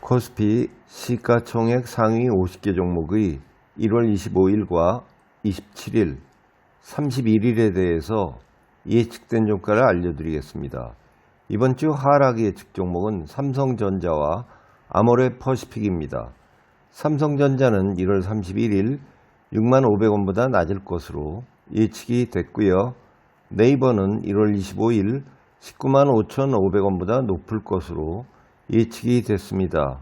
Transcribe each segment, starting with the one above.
코스피 시가총액 상위 50개 종목의 1월 25일과 27일, 31일에 대해서 예측된 종가를 알려드리겠습니다. 이번 주 하락 예측 종목은 삼성전자와 아모레퍼시픽입니다. 삼성전자는 1월 31일 65,500원보다 낮을 것으로 예측이 됐고요. 네이버는 1월 25일 195,500원보다 높을 것으로 예측이 됐습니다.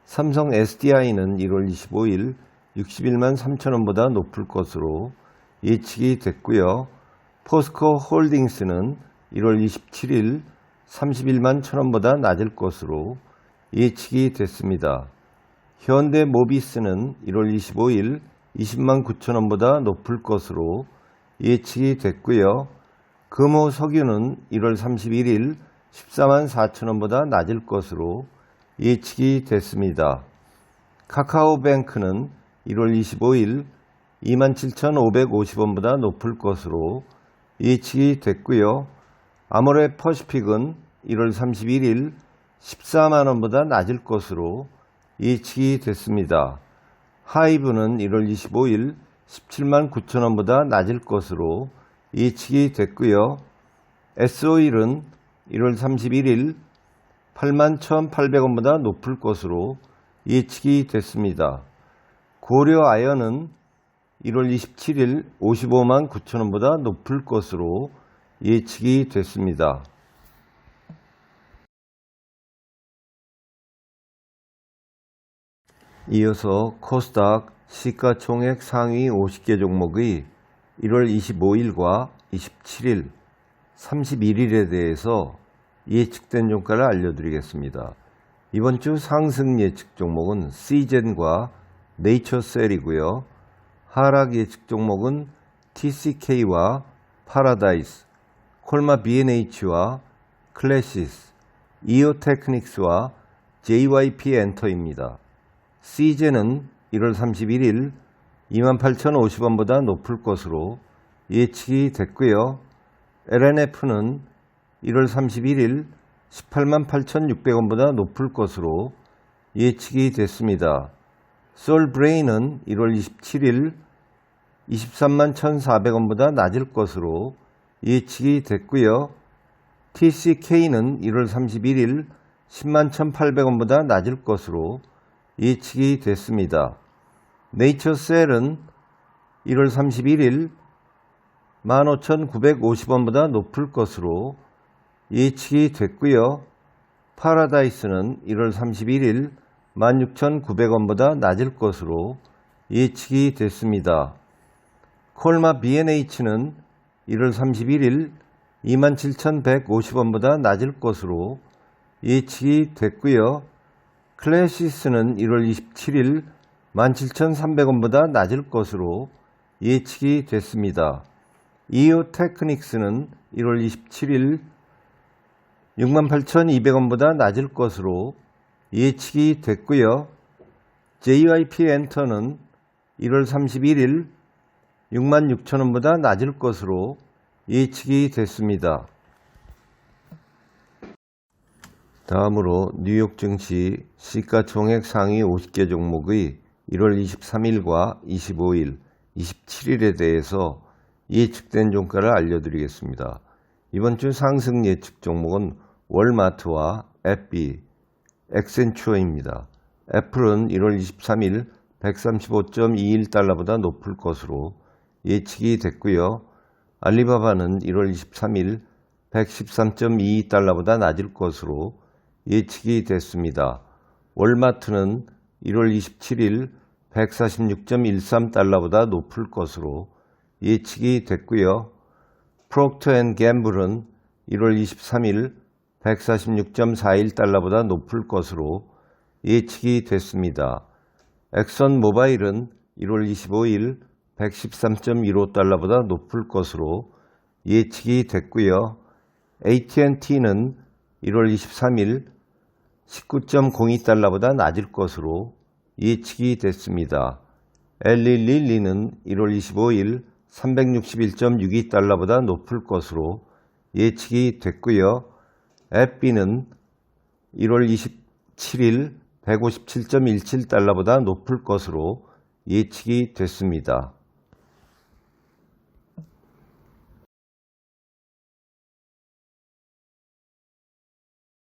삼성 SDI는 1월 25일 613,000원보다 높을 것으로 예측이 됐고요. 포스코 홀딩스는 1월 27일 311,000원보다 낮을 것으로 예측이 됐습니다. 현대모비스는 1월 25일 209,000원보다 높을 것으로 예측이 됐고요. 금호석유는 1월 31일 144,000원보다 낮을 것으로 예측이 됐습니다. 카카오뱅크는 1월 25일 27,550원보다 높을 것으로 예측이 됐고요. 아모레퍼시픽은 1월 31일 14만원보다 낮을 것으로 예측이 됐습니다. 하이브는 1월 25일 179,000원보다 낮을 것으로 예측이 됐고요. S-오일은 1월 31일 81,800원보다 높을 것으로 예측이 됐습니다. 고려아연은 1월 27일 559,000원보다 높을 것으로 예측이 됐습니다. 이어서 코스닥 시가총액 상위 50개 종목의 1월 25일과 27일, 31일에 대해서 예측된 종가를 알려드리겠습니다. 이번 주 상승 예측 종목은 시젠과 네이처셀이고요. 하락 예측 종목은 TCK와 파라다이스, 콜마 B&H와 클래시스, 이오테크닉스와 JYP 엔터입니다. 시젠은 1월 31일 28,050원보다 높을 것으로 예측이 됐고요. LNF는 1월 31일 188,600원보다 높을 것으로 예측이 됐습니다. 솔브레인은 1월 27일 231,400원보다 낮을 것으로 예측이 됐고요. TCK는 1월 31일 101,800원보다 낮을 것으로 예측이 됐습니다. 네이처셀은 1월 31일 15,950원보다 높을 것으로 예측이 됐고요. 파라다이스는 1월 31일 16,900원보다 낮을 것으로 예측이 됐습니다. 콜마 B&H는 1월 31일 27,150원보다 낮을 것으로 예측이 됐고요. 클래시스는 1월 27일 17,300원보다 낮을 것으로 예측이 됐습니다. 이오테크닉스는 1월 27일 68,200원보다 낮을 것으로 예측이 됐고요. JYP 엔터는 1월 31일 66,000원보다 낮을 것으로 예측이 됐습니다. 다음으로 뉴욕 증시 시가총액 상위 50개 종목의 1월 23일과 25일, 27일에 대해서 예측된 종가를 알려드리겠습니다. 이번 주 상승 예측 종목은 월마트와 앱비, 액센추어입니다. 애플은 1월 23일 135.21달러보다 높을 것으로 예측이 됐고요. 알리바바는 1월 23일 113.22달러보다 낮을 것으로 예측이 됐습니다. 월마트는 1월 27일 146.13달러보다 높을 것으로 예측이 됐고요. 프록터앤갬블은 1월 23일 146.41달러보다 높을 것으로 예측이 됐습니다. 엑선모바일은 1월 25일 113.15달러보다 높을 것으로 예측이 됐고요. AT&T는 1월 23일 19.02달러보다 낮을 것으로 예측이 됐습니다. 엘리릴리는 1월 25일 361.62달러보다 높을 것으로 예측이 됐고요. 앱비는 1월 27일 157.17달러보다 높을 것으로 예측이 됐습니다.